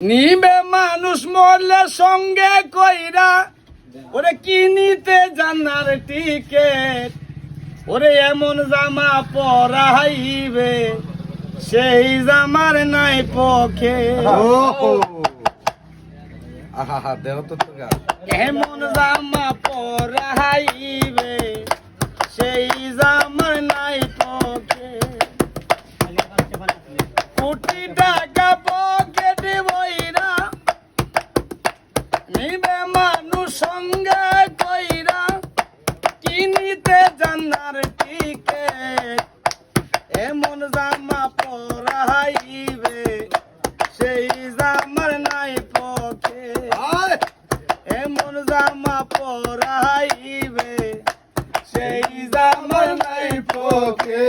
নিবে মানুষ মরলে সঙ্গে কইরা ওরে কিনিতে জানার টিকেট ওরে এমন জামা পরাইবে সেই জামার নাই পক্ষে এমন জামা পরাইবে সেই জামার নাই পক্ষে কোটি টাকা পকেট বইরা নিবে মানুষ সঙ্গে কইরা কিনিতে জানার টিকেট এমন জামা পরাইবে সেই জামার নাই পক্ষে এমন জামা পরাইবে সেই জামার নাই পক্ষে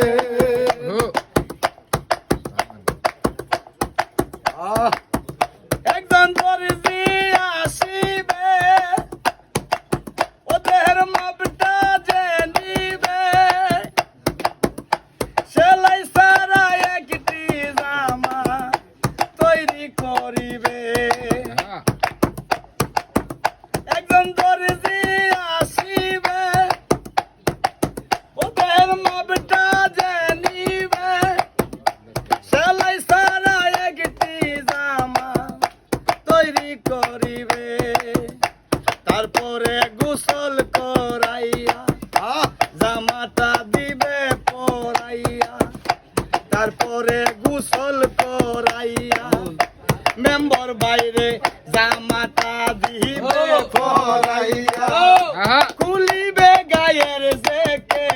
একজন দর্জি আসিবে ওদের মাপটা যে নিবে সেলাই সারা একটি জামা তৈরি করিবে একজন দর্জি আসিবে ওদের মাপটা যে নিবে সেলাই সারা একটি জামা তৈরি করিবে তারপরে গোসল করাইয়া জামাটা দিবে পরাইয়া তারপরে গোসল করাইয়া মেম্বার বাইরে জামাটা দিবে পরাইয়া খুলিবে গায়ের জেকে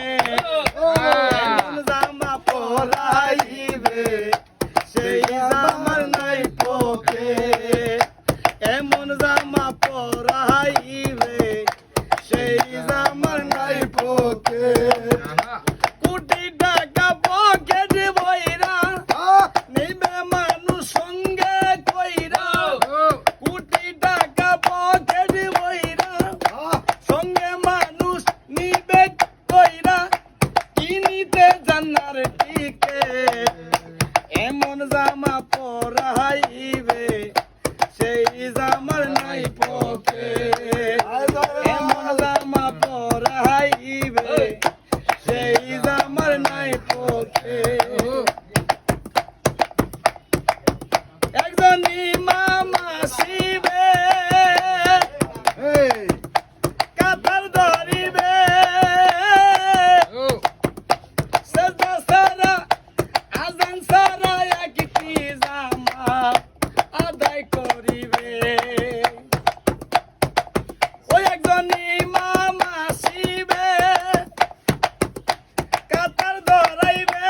জামা পরাইবে সেই জামার নাই পক্ষে এমন জামা পরাইবে সেই জামার নাই পক্ষে কোটি টাকা পকেট বইরা নিবে মানুষ সঙ্গে কইরা কোটি টাকা পকেট বইরা সঙ্গে মানুষ নিবে কইরা কিনিতে জানার টিকেট এমন জামা পরাইবে সেই জামার নাই পক্ষে এমন জামা পরাইবে সেই জামার নাই পক্ষে একজন ইমাম আসিবে কাতার ধরিবে সেজদা সারা আজান সারা একটি জামা আদায় করিবে ওই একজন ইমাম আসিবে কাতার ধরাইবে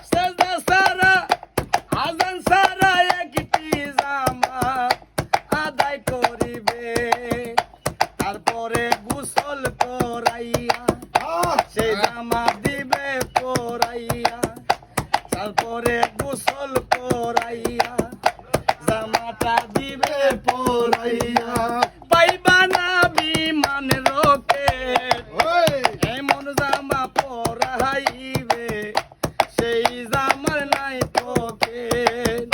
সেজদা সারা আজান সারা একটি জামা আদায় করিবে তারপরে গোসল করাইয়া সেই জামা দিবে পরাইয়া তারপরে গোসল করাইয়া জামাটা দিবে পরাইয়া পাইবা না বিমান রকেট এমন জামা পরাইবে সেই জামার নাই পকেট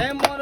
এমন